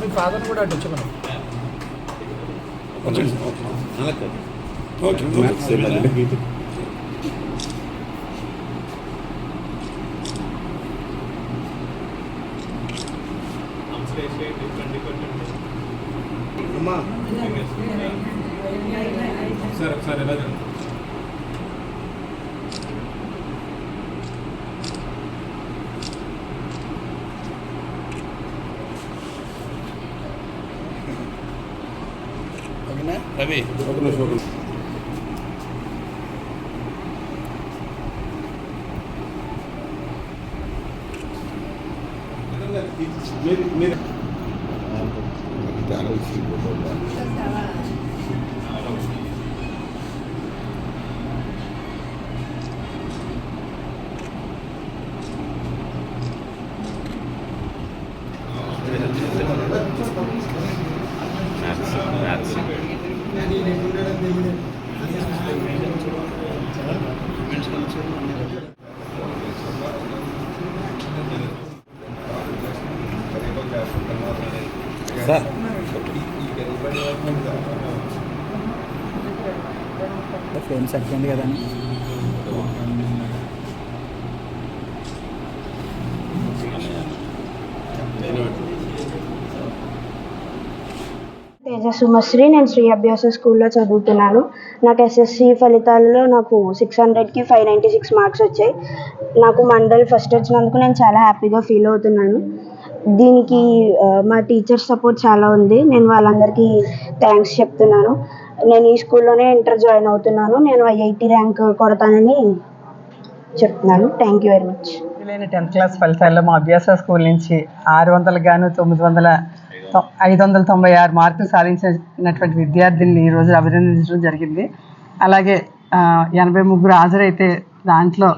మీ father కూడా అటు వచ్చి సరే సరే ఎలా రవి మీరు సార్ ఫ్రేమ్ సెట్ అయింది కదండి. తేజ సుమశ్రీ, నేను శ్రీ అభ్యాస స్కూల్లో చదువుతున్నాను. నాకు ఎస్ఎస్సి ఫలితాలలో నాకు 600కి 596 మార్క్స్ వచ్చాయి. నాకు మండల్ ఫస్ట్ వచ్చినందుకు నేను చాలా హ్యాపీగా ఫీల్ అవుతున్నాను. దీనికి మా టీచర్స్ సపోర్ట్ చాలా ఉంది. నేను వాళ్ళందరికీ థ్యాంక్స్ చెప్తున్నాను. నేను ఈ స్కూల్లోనే ఇంటర్ జాయిన్ అవుతున్నాను. నేను IIT ర్యాంక్ కొడతానని చెప్తున్నాను. Thank you very much. 10th class ఫలితాల్లో మా అభ్యాస స్కూల్ నుంచి 600 గాను 596 మార్కులు సాధించినటువంటి విద్యార్థిని ఈరోజు అభినందించడం జరిగింది. అలాగే 83 హాజరైతే దాంట్లో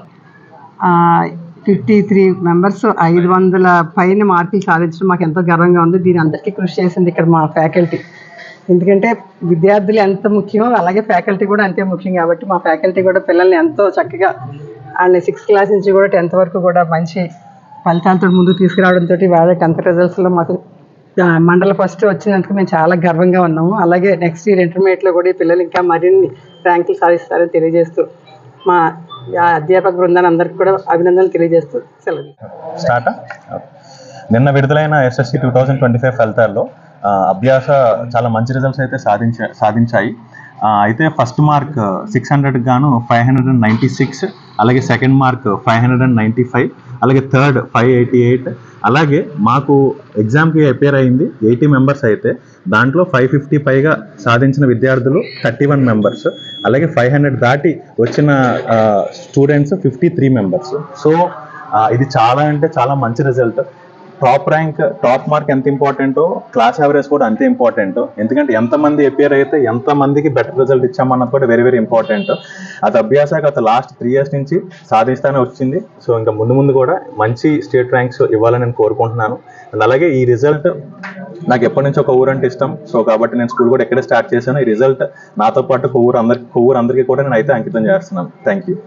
53 మెంబర్స్ 500 పైన మార్కులు సాధించడం మాకు ఎంతో గర్వంగా ఉంది. దీని అందరికీ కృషి చేసింది ఇక్కడ మా ఫ్యాకల్టీ. ఎందుకంటే విద్యార్థులు ఎంత ముఖ్యమో అలాగే ఫ్యాకల్టీ కూడా అంతే ముఖ్యం. కాబట్టి మా ఫ్యాకల్టీ కూడా పిల్లల్ని ఎంతో చక్కగా అండ్ 6th క్లాస్ నుంచి కూడా 10th వరకు కూడా మంచి ఫలితాలతో ముందుకు తీసుకురావడంతో వాళ్ళ 10th రిజల్ట్స్లో మాకు మండల ఫస్ట్ వచ్చినందుకు మేము చాలా గర్వంగా ఉన్నాము. అలాగే నెక్స్ట్ ఇయర్ ఇంటర్మీడియట్లో కూడా ఈ పిల్లలు ఇంకా మరిన్ని ర్యాంకులు సాధిస్తారని తెలియజేస్తూ మా అధ్యాపక బృందాన్ని అందరికీ కూడా అభినందనలు తెలియజేస్తూ సెలవు. నిన్న విడుదలైన SSC 2025 ఫలితాల్లో అభ్యాస చాలా మంచి రిజల్ట్స్ అయితే సాధించాయి. అయితే ఫస్ట్ మార్క్ 600 గాను 596, అలాగే సెకండ్ మార్క్ 595, అలాగే థర్డ్ 588, అలాగే మాకు ఎగ్జామ్కి అపేర్ అయింది 80 మెంబర్స్ అయితే దాంట్లో 550 పైగా సాధించిన విద్యార్థులు 31 మెంబర్స్, అలాగే 500 దాటి వచ్చిన స్టూడెంట్స్ 53 మెంబర్స్. సో ఇది చాలా అంటే చాలా మంచి result. Top rank, top mark ఎంత ఇంపార్టెంటో క్లాస్ యావరేజ్ కూడా అంతే ఇంపార్టెంట్. ఎందుకంటే ఎంతమంది అపేర్ అయితే ఎంతమందికి బెటర్ రిజల్ట్ ఇచ్చామన్నది కూడా వెరీ వెరీ ఇంపార్టెంట్. అది అభ్యాస గత లాస్ట్ 3 years నుంచి సాధిస్తానే వచ్చింది. సో ఇంకా ముందు కూడా మంచి స్టేట్ ర్యాంక్స్ ఇవ్వాలని నేను కోరుకుంటున్నాను. అండ్ అలాగే ఈ రిజల్ట్ నాకు ఎప్పటి నుంచి ఒక ఊరు అంటే ఇష్టం. సో కాబట్టి నేను స్కూల్ కూడా ఎక్కడే స్టార్ట్ చేశాను. ఈ రిజల్ట్ నాతో పాటు కొవ్వూరు అందరికీ కూడా నేను అయితే అంకితం చేస్తున్నాను. Thank you.